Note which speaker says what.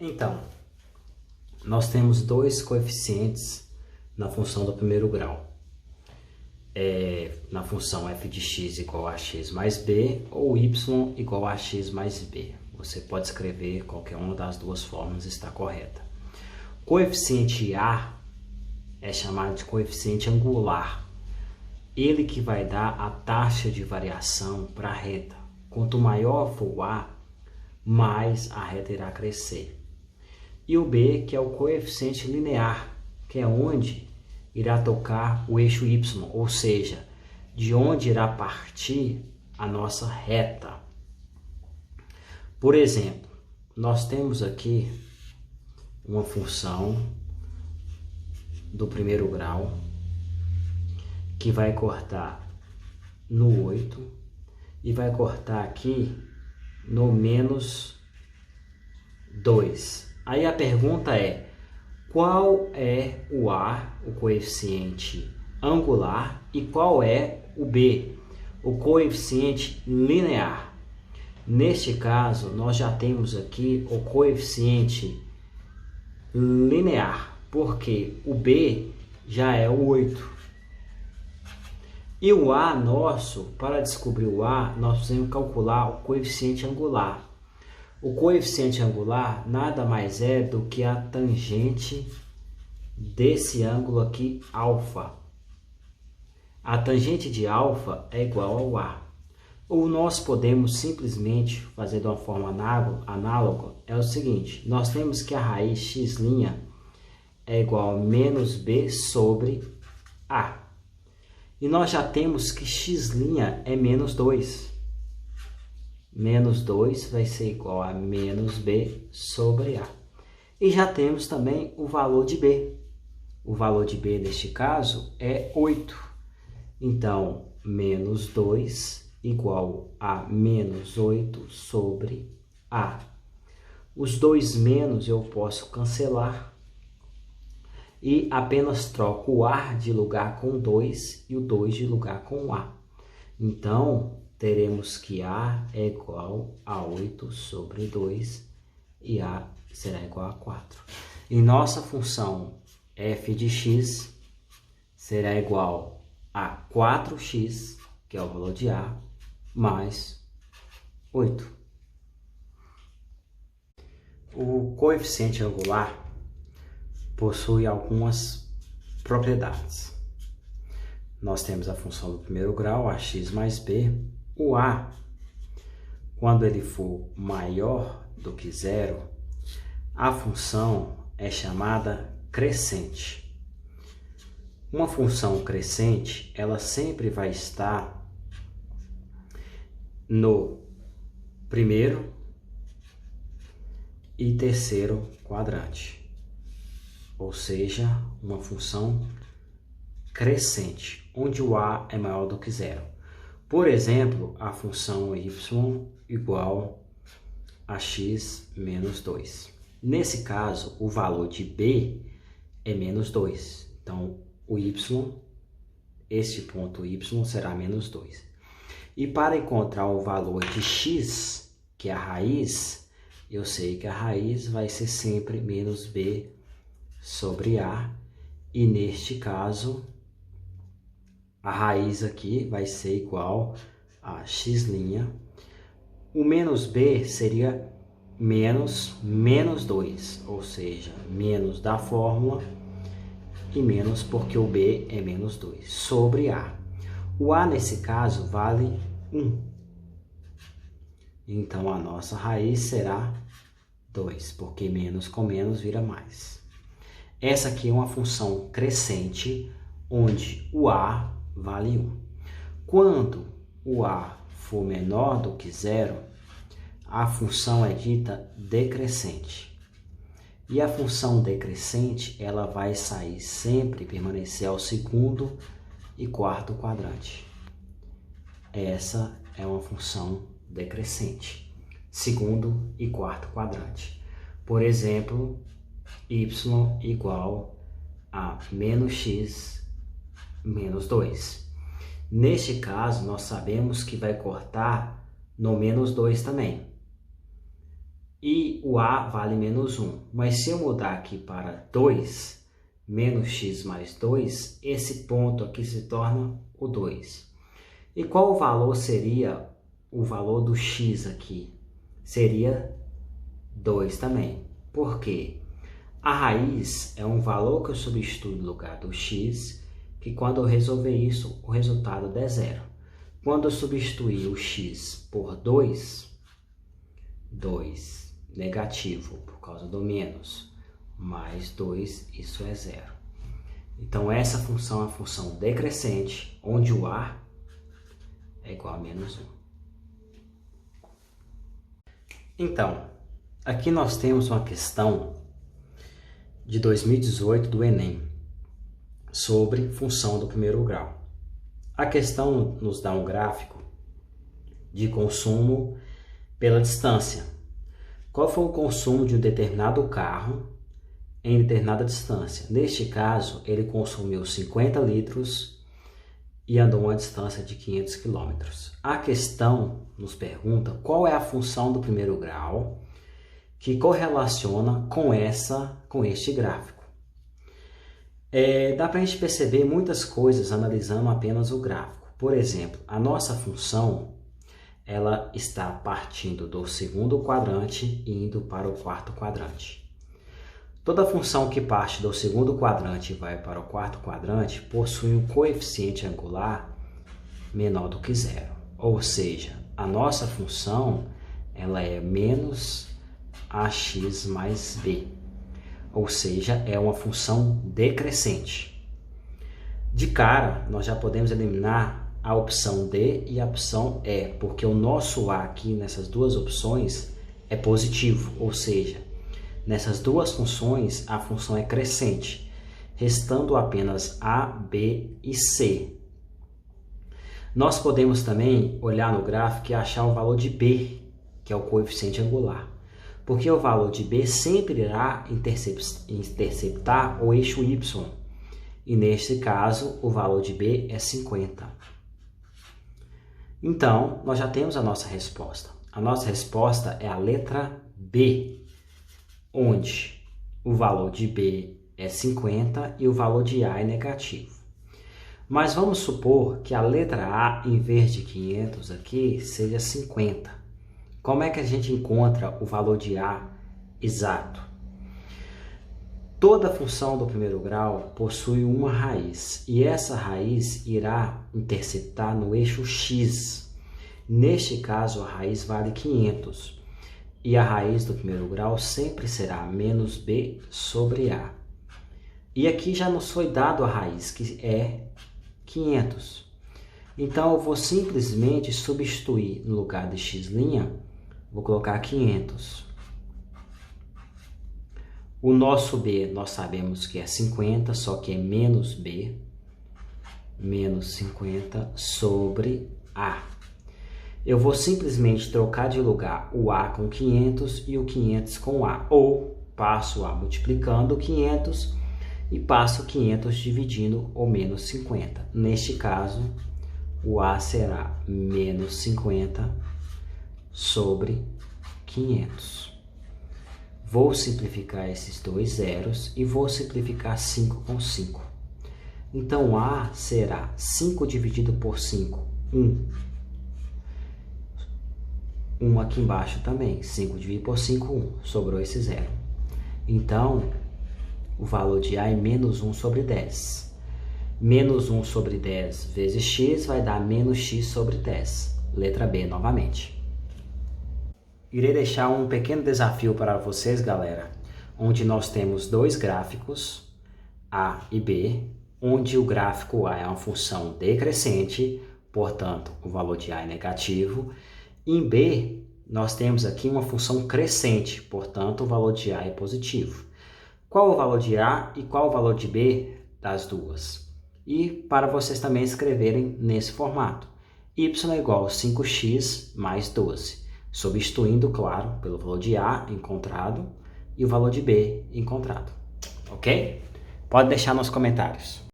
Speaker 1: Então, nós temos dois coeficientes na função do primeiro grau. Na função f de x igual a x mais b ou y igual a x mais b. Você pode escrever qualquer uma das duas formas, está correta. Coeficiente A é chamado de coeficiente angular. Ele que vai dar a taxa de variação para a reta. Quanto maior for o A, mais a reta irá crescer. E o B, que é o coeficiente linear, que é onde irá tocar o eixo Y, ou seja, de onde irá partir a nossa reta. Por exemplo, nós temos aqui uma função do primeiro grau que vai cortar no 8 e vai cortar aqui no menos 2. Aí a pergunta é: qual é o A, o coeficiente angular, e qual é o B, o coeficiente linear? Neste caso, nós já temos aqui o coeficiente linear, porque o B já é o 8. E o A nosso, para descobrir o A, nós precisamos calcular o coeficiente angular. O coeficiente angular nada mais é do que a tangente desse ângulo aqui, alfa. A tangente de alfa é igual ao A. Ou nós podemos simplesmente fazer de uma forma análoga, é o seguinte: nós temos que a raiz x' é igual a menos b sobre A. E nós já temos que x' é menos 2. Menos 2 vai ser igual a menos b sobre A. E já temos também o valor de b. O valor de b, neste caso, é 8. Então, menos 2 igual a menos 8 sobre A. Os dois menos eu posso cancelar e apenas troco o A de lugar com 2 e o 2 de lugar com o A. Então, teremos que A é igual a 8 sobre 2 e A será igual a 4. E nossa função f de x será igual a 4x, que é o valor de A, mais 8. O coeficiente angular possui algumas propriedades. Nós temos a função do primeiro grau, ax mais b. O A, quando ele for maior do que zero, a função é chamada crescente. Uma função crescente, ela sempre vai estar no primeiro e terceiro quadrante, ou seja, uma função crescente, onde o A é maior do que zero. Por exemplo, a função y igual a x menos 2. Nesse caso, o valor de b é menos 2. Então, o y, este ponto y será menos 2. E para encontrar o valor de x, que é a raiz, eu sei que a raiz vai ser sempre menos b sobre a. E neste caso, a raiz aqui vai ser igual a x'. O menos b seria menos 2, ou seja, menos da fórmula e menos porque o b é menos 2, sobre a. O a, nesse caso, vale 1. Então, a nossa raiz será 2, porque menos com menos vira mais. Essa aqui é uma função crescente, onde o a vale 1. Quando o a for menor do que zero, a função é dita decrescente. E a função decrescente, ela vai sair sempre, permanecer ao segundo e quarto quadrante. Essa é uma função decrescente, segundo e quarto quadrante. Por exemplo, y igual a menos x menos 2. Neste caso, nós sabemos que vai cortar no menos 2 também. e o A vale menos 1. Mas se eu mudar aqui para 2, menos x mais 2, esse ponto aqui se torna o 2. E qual o valor seria o valor do x aqui? Seria 2 também. Por quê? A raiz é um valor que eu substituo no lugar do x, que quando eu resolver isso, o resultado der zero. Quando eu substituir o x por 2, 2 negativo por causa do menos, mais 2, isso é zero. Então essa função é uma função decrescente, onde o a é igual a menos 1. Então, aqui nós temos uma questão de 2018 do Enem, sobre função do primeiro grau. A questão nos dá um gráfico de consumo pela distância. Qual foi o consumo de um determinado carro em determinada distância? Neste caso, ele consumiu 50 litros e andou uma distância de 500 km. A questão nos pergunta qual é a função do primeiro grau que correlaciona com este gráfico. Dá para a gente perceber muitas coisas analisando apenas o gráfico. Por exemplo, a nossa função ela está partindo do segundo quadrante e indo para o quarto quadrante. Toda função que parte do segundo quadrante e vai para o quarto quadrante possui um coeficiente angular menor do que zero. Ou seja, a nossa função ela é menos ax mais b. Ou seja, é uma função decrescente. De cara, nós já podemos eliminar a opção D e a opção E, porque o nosso A aqui nessas duas opções é positivo, ou seja, nessas duas funções a função é crescente, restando apenas A, B e C. Nós podemos também olhar no gráfico e achar o valor de B, que é o coeficiente angular, porque o valor de B sempre irá interceptar o eixo Y, e neste caso o valor de B é 50. Então, nós já temos a nossa resposta. A nossa resposta é a letra B, onde o valor de B é 50 e o valor de A é negativo. Mas vamos supor que a letra A, em vez de 500 aqui, seja 50. Como é que a gente encontra o valor de A exato? Toda função do primeiro grau possui uma raiz, e essa raiz irá interceptar no eixo x. Neste caso, a raiz vale 500, e a raiz do primeiro grau sempre será menos b sobre a. E aqui já nos foi dado a raiz, que é 500. Então, eu vou simplesmente substituir no lugar de x', vou colocar 500. O nosso b nós sabemos que é 50, só que é menos b, menos 50 sobre a. Eu vou simplesmente trocar de lugar o a com 500 e o 500 com a. Ou passo a multiplicando 500 e passo 500 dividindo o menos 50. Neste caso, o a será menos 50 sobre 500. Vou simplificar esses dois zeros e vou simplificar 5 com 5. Então, A será 5 dividido por 5, 1. 1 aqui embaixo também. 5 dividido por 5, 1. Sobrou esse zero. Então, o valor de A é menos 1 sobre 10. Menos 1 sobre 10 vezes x vai dar menos x sobre 10. Letra B novamente. Irei deixar um pequeno desafio para vocês, galera, onde nós temos dois gráficos, A e B, onde o gráfico A é uma função decrescente, portanto, o valor de A é negativo. Em B, nós temos aqui uma função crescente, portanto, o valor de A é positivo. Qual o valor de A e qual o valor de B das duas? E para vocês também escreverem nesse formato. Y é igual a 5x mais 12. Substituindo, claro, pelo valor de A encontrado e o valor de B encontrado. Ok? Pode deixar nos comentários.